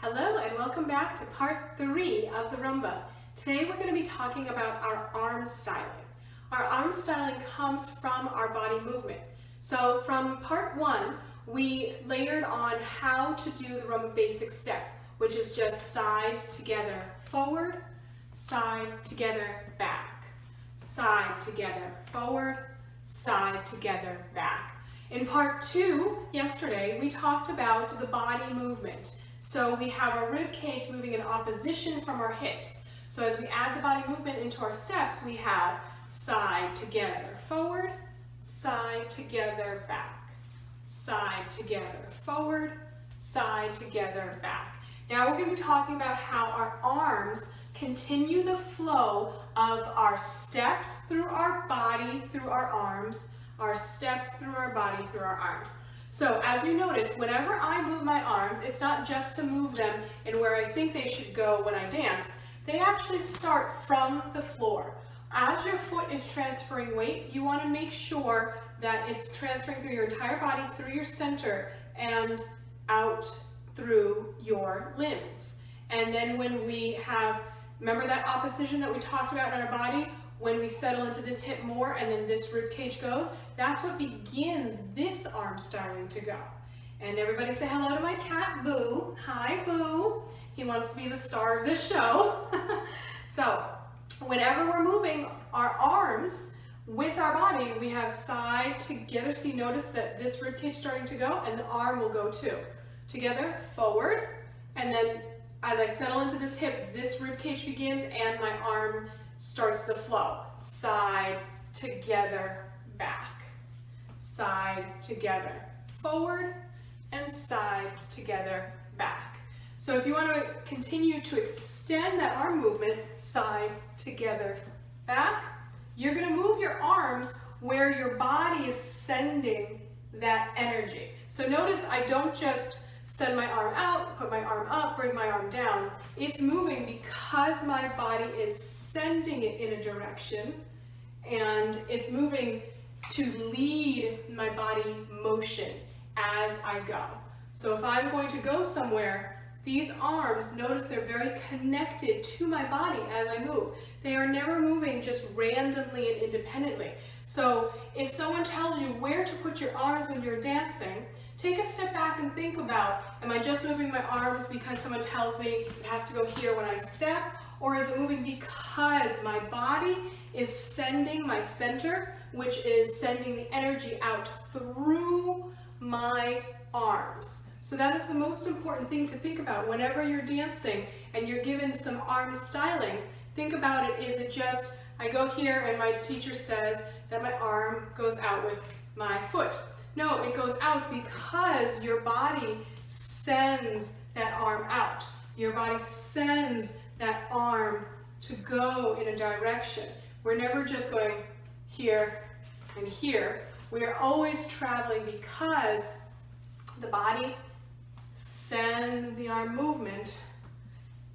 Hello and welcome back to part 3 of the Rumba. Today we're going to be talking about our arm styling. Our arm styling comes from our body movement. So from part 1, we layered on how to do the Rumba basic step, which is just side, together, forward, side, together, back, side, together, forward, side, together, back. In part 2, yesterday, we talked about the body movement. So we have our rib cage moving in opposition from our hips. So as we add the body movement into our steps, we have side, together, forward, side, together, back, side, together, forward, side, together, back. Now we're going to be talking about how our arms continue the flow of our steps through our body, through our arms, our steps through our body, through our arms. So as you notice, whenever I move my arms, it's not just to move them in where I think they should go when I dance. They actually start from the floor. As your foot is transferring weight, you want to make sure that it's transferring through your entire body, through your center, and out through your limbs. And then when we have, remember that opposition that we talked about in our body? When we settle into this hip more and then this rib cage goes, that's what begins this arm styling to go. And everybody say hello to my cat, Boo. Hi, Boo. He wants to be the star of this show. So, whenever we're moving our arms with our body, we have side together. See, notice that this rib cage starting to go and the arm will go too. Together, forward, and then as I settle into this hip, this rib cage begins and my arm starts the flow. Side, together, back. Side, together, forward, and side, together, back. So if you want to continue to extend that arm movement, side, together, back, you're going to move your arms where your body is sending that energy. So notice I don't just send my arm out, put my arm up, bring my arm down. It's moving because my body is sending it in a direction, and it's moving to lead my body motion as I go. So if I'm going to go somewhere, these arms, notice they're very connected to my body as I move. They are never moving just randomly and independently. So if someone tells you where to put your arms when you're dancing, take a step back and think about, am I just moving my arms because someone tells me it has to go here when I step? Or is it moving because my body is sending my center, which is sending the energy out through my arms? So that is the most important thing to think about. Whenever you're dancing and you're given some arm styling, think about it, is it just, I go here and my teacher says that my arm goes out with my foot. No, it goes out because your body sends that arm out. Your body sends that arm to go in a direction. We're never just going here and here. We are always traveling because the body sends the arm movement,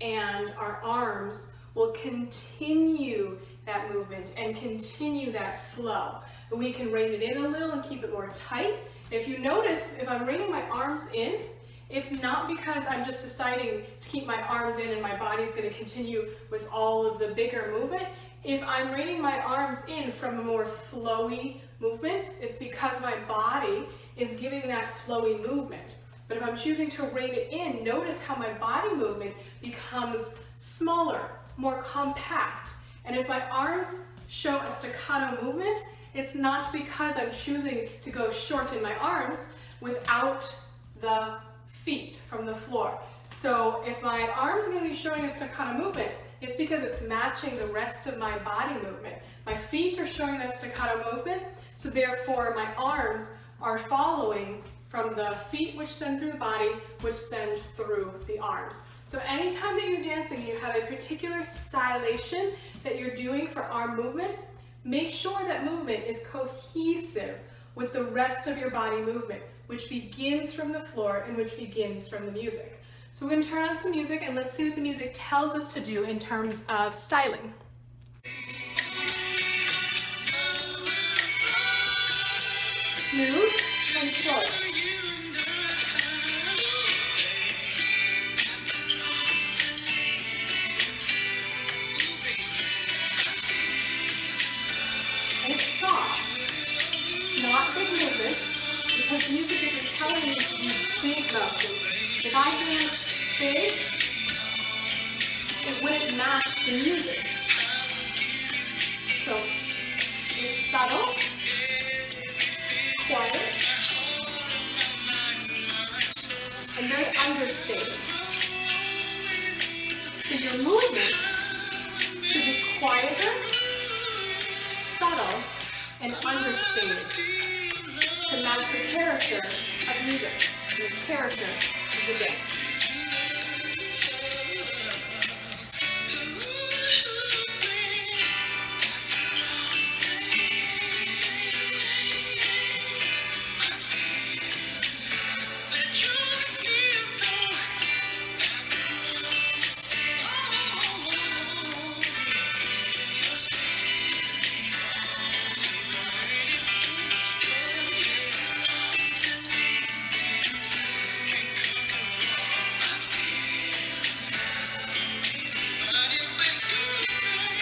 and our arms will continue that movement and continue that flow. We can rein it in a little and keep it more tight. If you notice, if I'm reining my arms in, it's not because I'm just deciding to keep my arms in and my body's going to continue with all of the bigger movement. If I'm reining my arms in from a more flowy movement, it's because my body is giving that flowy movement. But if I'm choosing to rein it in, notice how my body movement becomes smaller, more compact. And if my arms show a staccato movement, it's not because I'm choosing to go short in my arms without the feet from the floor. So if my arms are going to be showing a staccato movement, it's because it's matching the rest of my body movement. My feet are showing that staccato movement, so therefore my arms are following from the feet, which send through the body, which send through the arms. So anytime that you're dancing and you have a particular stylization that you're doing for arm movement, make sure that movement is cohesive with the rest of your body movement, which begins from the floor and which begins from the music. So we're going to turn on some music and let's see what the music tells us to do in terms of styling. Smooth and short. about things. If I dance big, it wouldn't match the music. So it's subtle, quiet, and very understated. So your movement should be quieter, subtle, and understated to match the character of music, the character of the dance.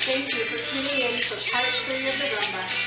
Thank you for tuning in for part 3 of the Rumba.